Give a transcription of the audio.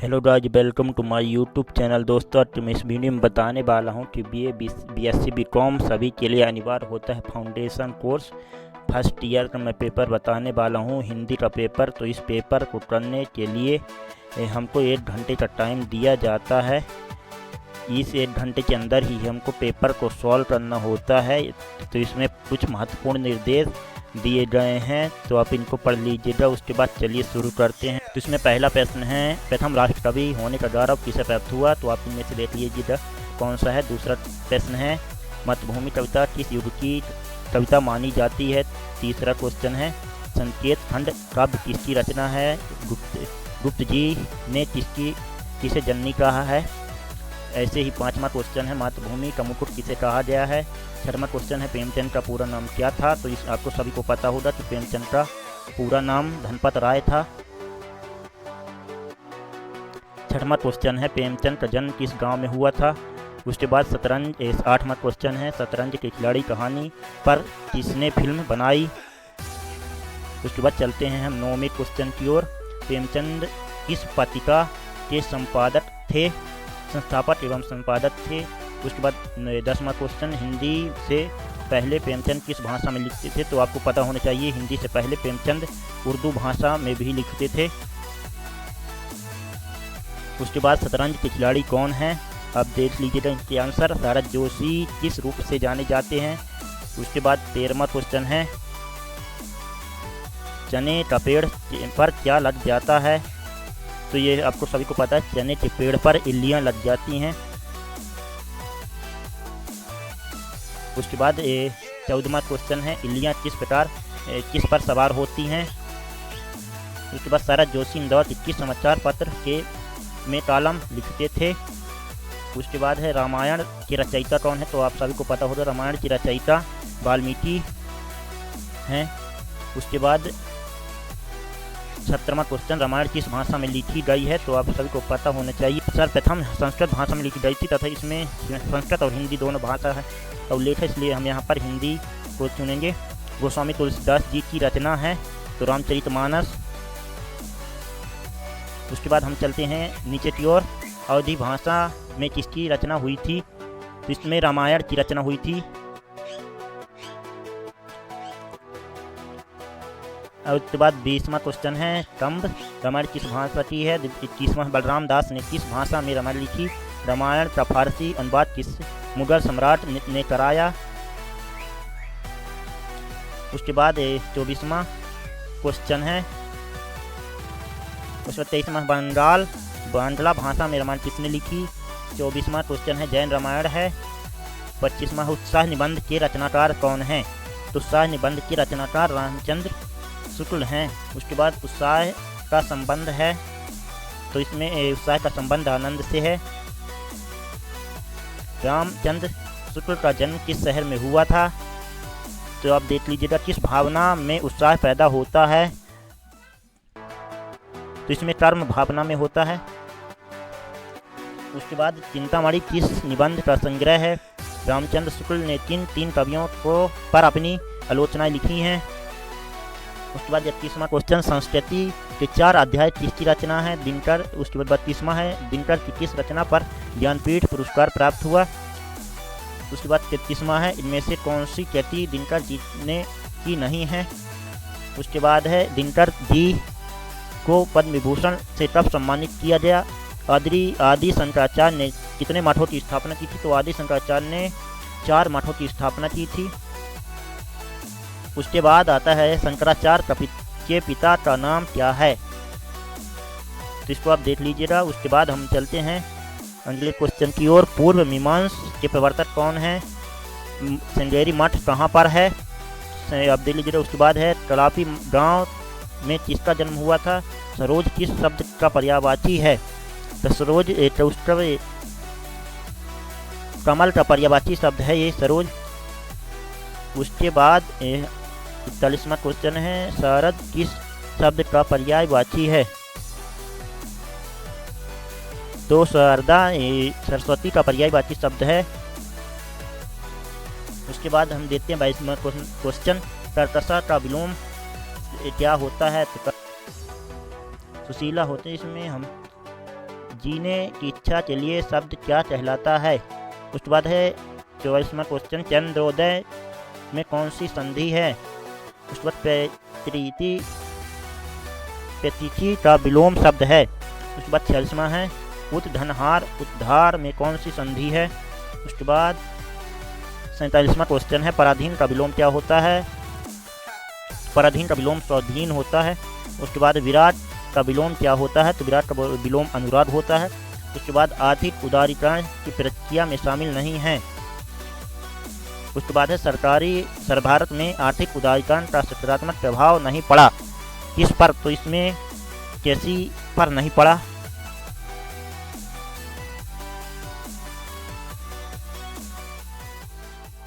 Hello guys, welcome to my YouTube channel. दोस्तों, आज मैं इस वीडियो में बताने वाला हूं कि बीए बीएससी बीकॉम सभी के लिए अनिवार्य होता है फाउंडेशन कोर्स। फर्स्ट ईयर का मैं पेपर बताने वाला हूं, हिंदी का पेपर। तो इस पेपर को करने के लिए हमको 1 घंटे का टाइम दिया जाता है। इस 1 घंटे के अंदर ही हमको पेपर को सॉल्व करना होता है। तो इसमें कुछ महत्वपूर्ण निर्देश दिए गए हैं, तो आप इनको पढ़ लीजिएगा। उसके बाद चलिए शुरू करते हैं। तो इसमें पहला प्रश्न है, प्रथम राष्ट्र कवि होने का गौरव किसे प्राप्त हुआ? तो आप इनमें से देख लीजिएगा कौन सा है। दूसरा प्रश्न है, मातृभूमि कविता किस युग की कविता मानी जाती है? तीसरा क्वेश्चन है, संकेत खंड काव्य किसकी रचना है? गुप्त जी ने किसे जननी कहा है? ऐसे ही पांचवा क्वेश्चन है, मातृभूमि का मुकुट किसे कहा गया है? छठवां क्वेश्चन है, प्रेमचंद का पूरा नाम क्या था? तो इस आपको सभी को पता होगा कि प्रेमचंद का पूरा नाम धनपत राय था। छठवां क्वेश्चन है, प्रेमचंद का जन्म किस गांव में हुआ था? उसके बाद आठवां क्वेश्चन है, शतरंज के खिलाड़ी कहानी पर किसने फिल्म बनाई? उसके बाद चलते हैं हम 9वें क्वेश्चन की ओर। प्रेमचंद किस पत्रिका के संपादक थे? संस्थापक एवं संपादक थे। उसके बाद 10वां क्वेश्चन, हिंदी से पहले प्रेमचंद किस भाषा में लिखते थे? तो आपको पता होना चाहिए, हिंदी से पहले प्रेमचंद उर्दू भाषा में भी लिखते थे। उसके बाद शतरंज के खिलाड़ी कौन हैं? अब देख लीजिएगा इनके आंसर। शरद जोशी किस रूप से जाने जाते हैं? उसके बाद 13वां क्वेश्चन है, चने का पेड़ पर क्या लग जाता है? तो ये आपको सभी को पता है, चने के पेड़ पर इल्लियां लग जाती हैं। उसके बाद 14वां क्वेश्चन है, इल्लियां किस पर सवार होती हैं? उसके बाद शरद जोशी इंदौर के किस समाचार पत्र में कॉलम लिखते थे? उसके बाद है, रामायण की रचयिता कौन है? तो आप सभी को पता होगा, रामायण की रचयिता वाल्मीकि हैं। उसके बाद 17वां क्वेश्चन, रामायण किस भाषा में लिखी गई है? तो आप सभी को पता होना चाहिए, सर्वप्रथम संस्कृत भाषा में लिखी गई थी, तथा इसमें संस्कृत और हिंदी दोनों भाषा है का उल्लेख है, इसलिए हम यहाँ पर हिंदी को चुनेंगे। गोस्वामी तुलसीदास जी की रचना है तो रामचरितमानस। उसके बाद हम चलते हैं नीचे की ओर, अवधी भाषा में किसकी रचना हुई थी? तो इसमें रामायण की रचना हुई थी। और उसके बाद 20वां क्वेश्चन है, कंब रामायण किस भाषा की है? 21वां, बलराम दास ने किस भाषा में रामायण लिखी? रामायण का फारसी अनुवाद किस मुगल सम्राट ने कराया? उसके बाद 24वां क्वेश्चन है, उसके बाद 23वां, बांडला भाषा में रामायण किसने लिखी? 24वां क्वेश्चन है, जैन रामायण है। 25वां, उत्साह निबंध के रचनाकार कौन हैं? तो उत्साह निबंध के रचनाकार रामचंद्र शुक्ल हैं। उसके बाद उत्साह का संबंध है, तो इसमें उत्साह का संबंध आनंद से है। रामचंद्र शुक्ल का जन्म किस शहर में हुआ था? तो आप देख लीजिएगा, किस भावना में उत्साह पैदा होता है? तो इसमें कर्म भावना में होता है। उसके बाद चिंतामणि किस निबंध का संग्रह है? रामचंद्र शुक्ल ने किन 3 कवियों पर अपनी आलोचनाएं लिखी हैं? उसके बाद 31वां क्वेश्चन, संस्कृति के 4 अध्याय किसकी रचना है? दिनकर। उसके बाद 32वां है, दिनकर की किस रचना पर ज्ञानपीठ पुरस्कार प्राप्त हुआ? उसके बाद 33वां है, इनमें से कौन सी कृति दिनकर जी ने की नहीं है? उसके बाद है, दिनकर जी को पद्म विभूषण से कब सम्मानित किया गया? आदि शंकराचार्य ने कितने मठों की स्थापना की थी? तो आदि शंकराचार्य ने 4 मठों की स्थापना की थी। उसके बाद आता है, शंकराचार्य के पिता का नाम क्या है? तो इसको आप देख लीजिएगा। उसके बाद हम चलते हैं अगले क्वेश्चन की ओर, पूर्व मीमांसा के प्रवर्तक कौन है? श्रृंगेरी मठ कहाँ पर है? आप देख लीजिएगा। उसके बाद है, तड़ापी गांव में किसका जन्म हुआ था? सरोज किस शब्द का पर्यायवाची है? तो सरोज कमल का पर्यायवाची शब्द है ये सरोज। उसके बाद 41वां क्वेश्चन है, शरद किस शब्द का पर्यायवाची है? तो शारदा सरस्वती का पर्यायवाची शब्द है। उसके बाद हम देखते हैं 22वां क्वेश्चन, कर्कशा का विलोम क्या होता है? तो सुशीला होते हैं। इसमें हम जीने की इच्छा के लिए शब्द क्या कहलाता है। उसके बाद है 24वां क्वेश्चन, चंद्रोदय में कौन सी संधि है। उसके बाद पेतिथि का विलोम शब्द है। उसके बाद 46वां है, उद्धनहार उद्धार में कौन सी संधि है। उसके बाद 47वां क्वेश्चन है, पराधीन का विलोम क्या होता है। पराधीन का विलोम स्वाधीन होता है। उसके बाद विराट का विलोम क्या होता है, तो विराट का विलोम अनुराग होता है। उसके बाद आर्थिक उदारीकरण की प्रक्रिया में शामिल नहीं है। उसके बाद है भारत में आर्थिक उदारीकरण का सकारात्मक प्रभाव नहीं पड़ा, किस पर, तो इसमें किसी पर नहीं पड़ा।